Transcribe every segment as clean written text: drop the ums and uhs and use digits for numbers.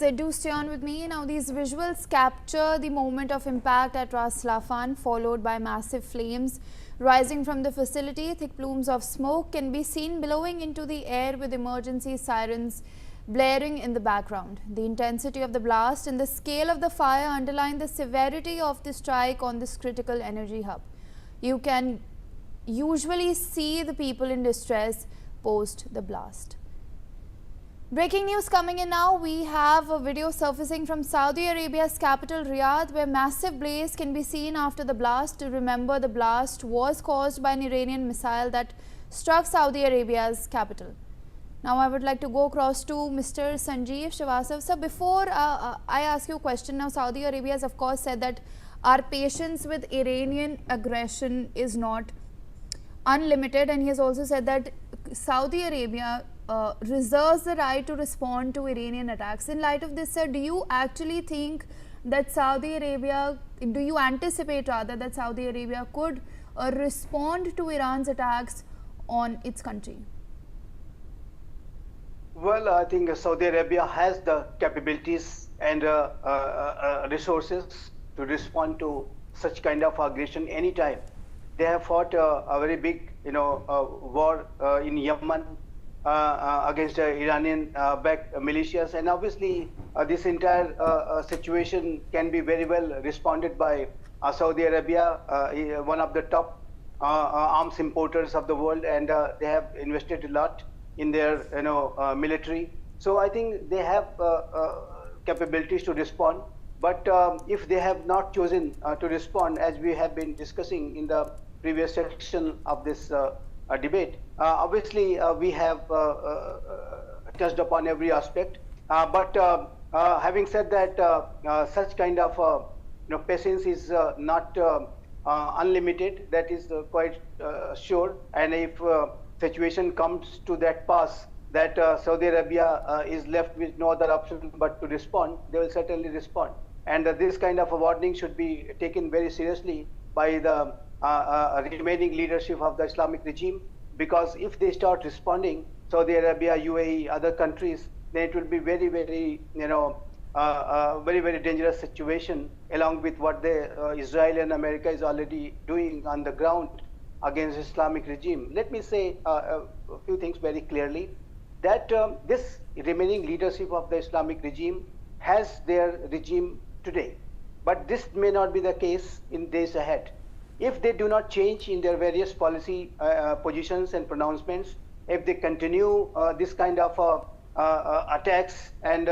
So do stay on with me. Now these visuals capture the moment of impact at Ras Laffan, followed by massive flames rising from the facility. Thick plumes of smoke can be seen billowing into the air with emergency sirens blaring in the background. The intensity of the blast and the scale of the fire underline the severity of the strike on this critical energy hub. You can usually see the people in distress post the blast. Breaking news coming in now. We have a video surfacing from Saudi Arabia's capital Riyadh, where massive blaze can be seen after the blast. To remember, the blast was caused by an Iranian missile that struck Saudi Arabia's capital. Now I would like to go across to Mr. Sanjeev Srivastav. Sir, before I ask you a question, now Saudi Arabia has of course said that our patience with Iranian aggression is not unlimited, and he has also said that Saudi Arabia reserves the right to respond to Iranian attacks. In light of this, sir, do you actually think that Saudi Arabia, do you anticipate rather that Saudi Arabia could respond to Iran's attacks on its country? Well, I think Saudi Arabia has the capabilities and resources to respond to such kind of aggression anytime. They have fought a very big, war in Yemen against Iranian-backed militias, and obviously this entire situation can be very well responded by Saudi Arabia, one of the top arms importers of the world, and they have invested a lot in their military. So I think they have capabilities to respond. But if they have not chosen to respond, as we have been discussing in the previous section of this debate, obviously we have touched upon every aspect. But having said that, such kind of patience is not unlimited. That is quite sure. And if situation comes to that pass that Saudi Arabia is left with no other option but to respond, they will certainly respond. And this kind of a warning should be taken very seriously by the remaining leadership of the Islamic regime, because if they start responding, Saudi Arabia, UAE, other countries, then it will be very, very, very dangerous situation, along with what Israel and America is already doing on the ground against Islamic regime. Let me say a few things very clearly, that this remaining leadership of the Islamic regime has their regime today, but this may not be the case in days ahead. If they do not change in their various policy positions and pronouncements, if they continue this kind of attacks and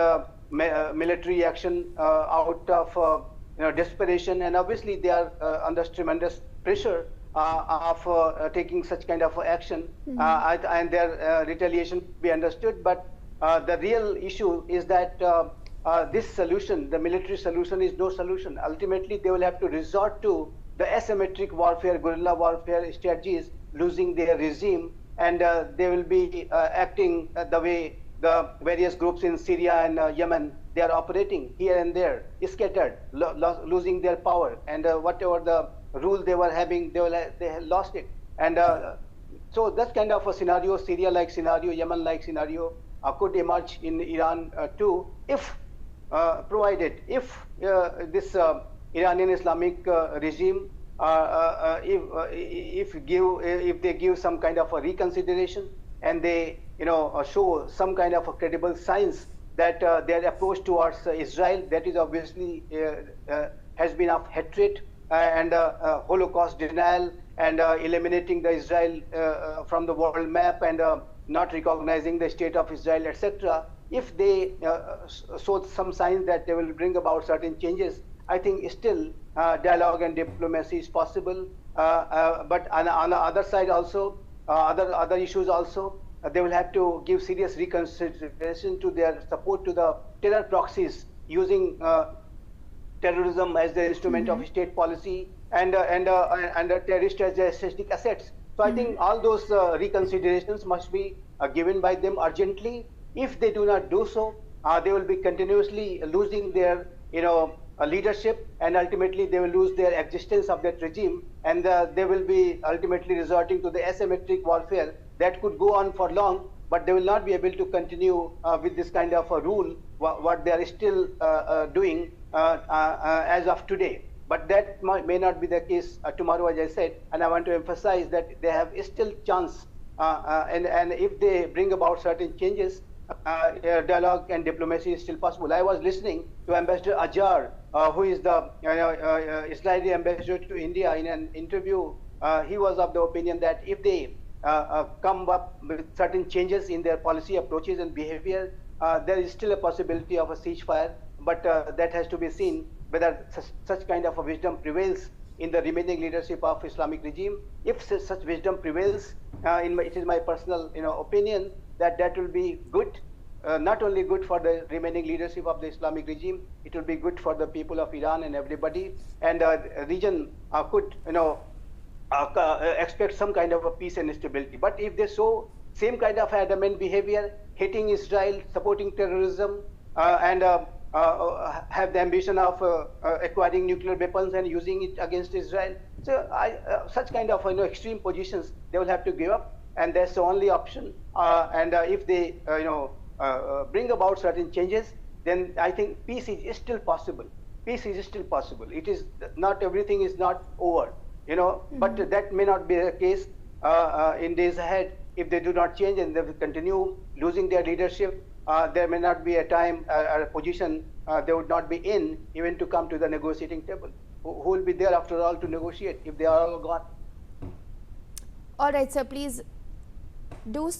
military action out of desperation, and obviously they are under tremendous pressure of taking such kind of action, and their retaliation be understood. But the real issue is that this solution, the military solution, is no solution. Ultimately, they will have to resort to the asymmetric warfare, guerrilla warfare strategies, losing their regime, and they will be acting the way the various groups in Syria and Yemen, they are operating here and there, scattered, losing their power, and whatever the rule they were having, they have lost it. And so that kind of a scenario, Syria-like scenario, Yemen-like scenario, could emerge in Iran too, if provided, if this Iranian Islamic regime, if they give some kind of a reconsideration, and they show some kind of a credible signs that their approach towards Israel, that is obviously has been of hatred and Holocaust denial, and eliminating the Israel from the world map, and not recognizing the state of Israel, etc. If they show some signs that they will bring about certain changes, I think still dialogue and diplomacy is possible. But on the other side also, other issues also, they will have to give serious reconsideration to their support to the terror proxies, using terrorism as the instrument of state policy, and terrorists as their strategic assets. So I think all those reconsiderations must be given by them urgently. If they do not do so, they will be continuously losing their leadership, and ultimately they will lose their existence of that regime, and they will be ultimately resorting to the asymmetric warfare that could go on for long, but they will not be able to continue with this kind of a rule, what they are still doing as of today. But that may not be the case tomorrow, as I said, and I want to emphasize that they have still chance, and if they bring about certain changes, dialogue and diplomacy is still possible. I was listening to Ambassador Ajar, who is the Israeli ambassador to India. In an interview, he was of the opinion that if they come up with certain changes in their policy approaches and behavior, there is still a possibility of a ceasefire, but that has to be seen whether such kind of a wisdom prevails in the remaining leadership of Islamic regime. If such wisdom prevails, it is my personal opinion that will be good, not only good for the remaining leadership of the Islamic regime, it will be good for the people of Iran and everybody, and the region could expect some kind of a peace and stability. But if they show same kind of adamant behavior, hating Israel, supporting terrorism, and have the ambition of acquiring nuclear weapons and using it against Israel, so such kind of extreme positions they will have to give up, and that's the only option. And if they bring about certain changes, then I think peace is still possible. Peace is still possible. It is not, everything is not over, but that may not be the case in days ahead. If they do not change and they will continue losing their leadership, there may not be a time, a position they would not be in even to come to the negotiating table. Who will be there after all to negotiate if they are all gone? All right, sir, please do stay